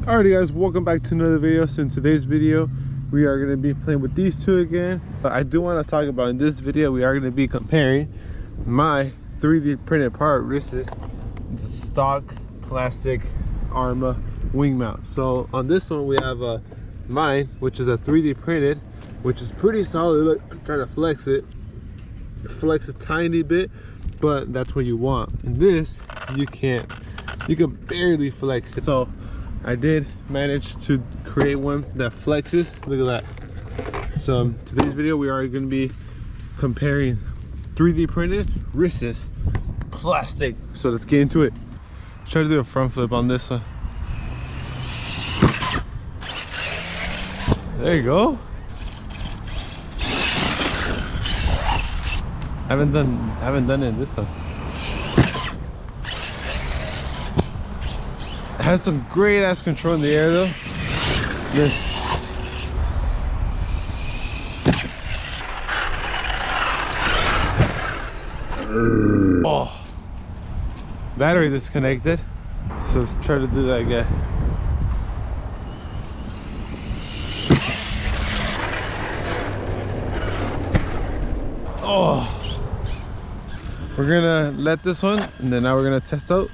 Alrighty guys, welcome back to another video. So in today's video we are going to be playing with these two again. But I do want to talk about, in this video we are going to be comparing my 3D printed part versus the stock plastic Arma wing mount. So on this one we have mine, which is a 3D printed, which is pretty solid. Look, I'm trying to flex it. Flex a tiny bit, but that's what you want. And this, you can't. You can barely flex it. So I did manage to create one that flexes. Look at that. So in today's video we are going to be comparing 3D printed versus plastic. So let's get into it. Try to do a front flip on this one. There you go. Haven't done it in this one. It has some great ass control in the air though. This. Oh, battery disconnected. So let's try to do that again. Oh, we're gonna let this one, and then now we're gonna test out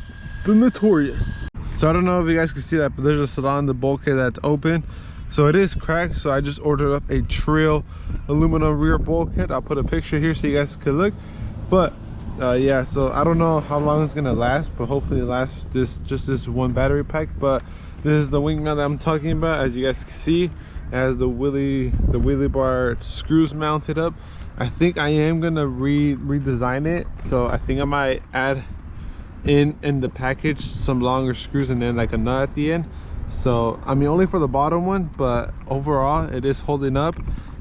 the Notorious. So I don't know if you guys can see that, but there's a slot on the bulkhead that's open, so it is cracked. So I just ordered up a Trail aluminum rear bulkhead. I'll put a picture here so you guys can look. But yeah, so I don't know how long it's gonna last, but hopefully it lasts just this one battery pack. But this is the wing mount that I'm talking about. As you guys can see, it has the wheelie bar screws mounted up. I think I am gonna redesign it, so I think I might add in the package some longer screws and then like a nut at the end. So I mean, only for the bottom one, but overall it is holding up.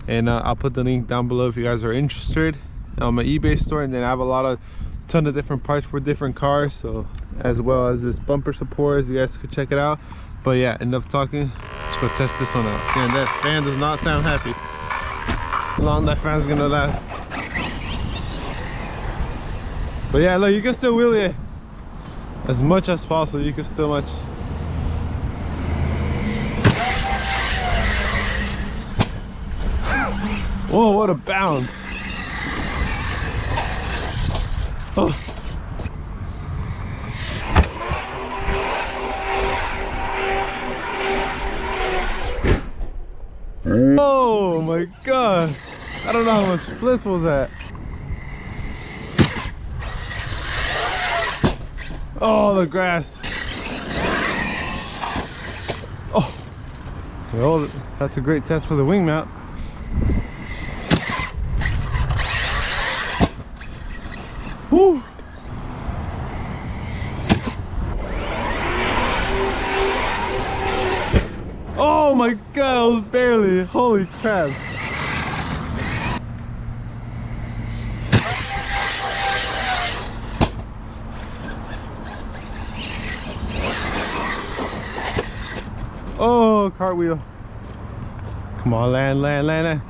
And I'll put the link down below if you guys are interested on my eBay store. And then I have a ton of different parts for different cars, so as well as this bumper support, as you guys could check it out. But yeah, enough talking, let's go test this one out. And that fan does not sound happy. How long that fan's gonna last. But yeah, look, you can still wheelie it as much as possible. You can still much. Whoa, what a bound. Oh. Oh my god, I don't know how much bliss was that. Oh, the grass. Oh, well, that's a great test for the wing mount. Woo. Oh my god, I was barely, holy crap. Oh, cartwheel. Come on, land.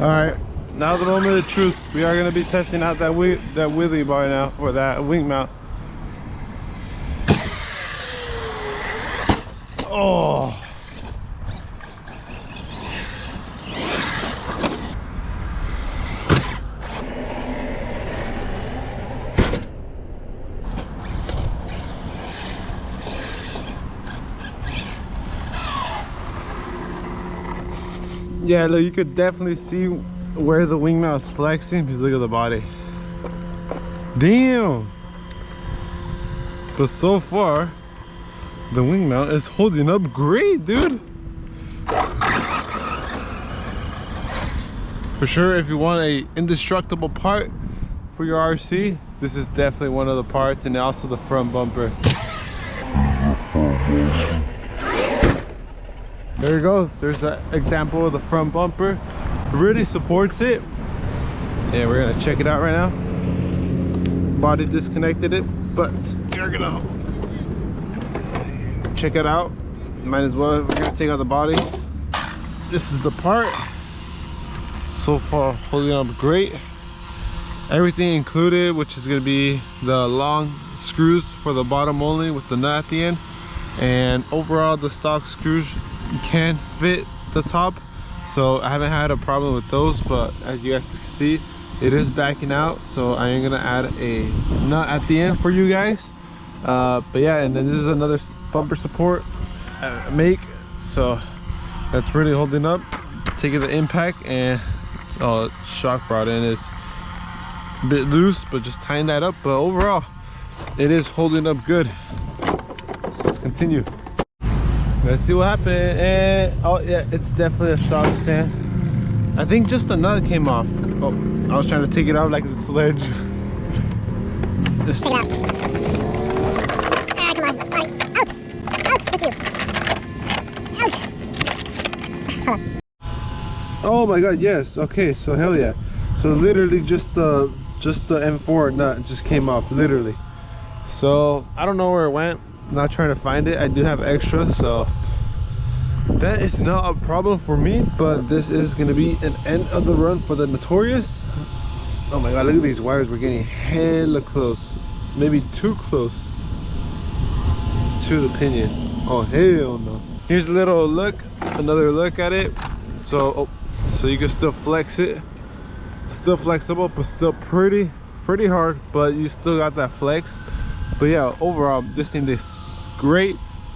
Alright, now the moment of truth. We are going to be testing out that wheelie bar now, or that wing mount. Oh. Yeah, look, you could definitely see where the wing mount is flexing, because look at the body. Damn. But so far the wing mount is holding up great, dude. For sure, if you want a indestructible part for your RC, this is definitely one of the parts. And also the front bumper. There it goes. There's that example of the front bumper. It really supports it. Yeah, we're gonna check it out right now. Body disconnected it, but you're gonna check it out. might as well. We're gonna take out the body. This is the part. So far holding up great. Everything included, which is gonna be the long screws for the bottom only with the nut at the end, and overall the stock screws can fit the top, so I haven't had a problem with those. But as you guys can see, it is backing out, so I am gonna add a nut at the end for you guys. But yeah, and then this is another bumper support make, so that's really holding up, taking the impact. And shock brought in is a bit loose, but just tying that up. But overall it is holding up good. Let's continue. Let's see what happened. And oh yeah, it's definitely a shock stand. I think just the nut came off. Oh, I was trying to take it out like the sledge. Just take it out. Ah, come on. Out. Out with you. Out. Oh my god, yes. Okay, so hell yeah. So literally just the M4 nut just came off, literally. So I don't know where it went. I'm not trying to find it. I do have extra, so that is not a problem for me. But this is gonna be an end of the run for the Notorious. Oh my god, look at these wires. We're getting hella close, maybe too close to the pinion. Oh hell no. Here's a little look, another look at it. So so you can still flex it. Still flexible, but still pretty hard, but you still got that flex. But yeah, overall this thing is great.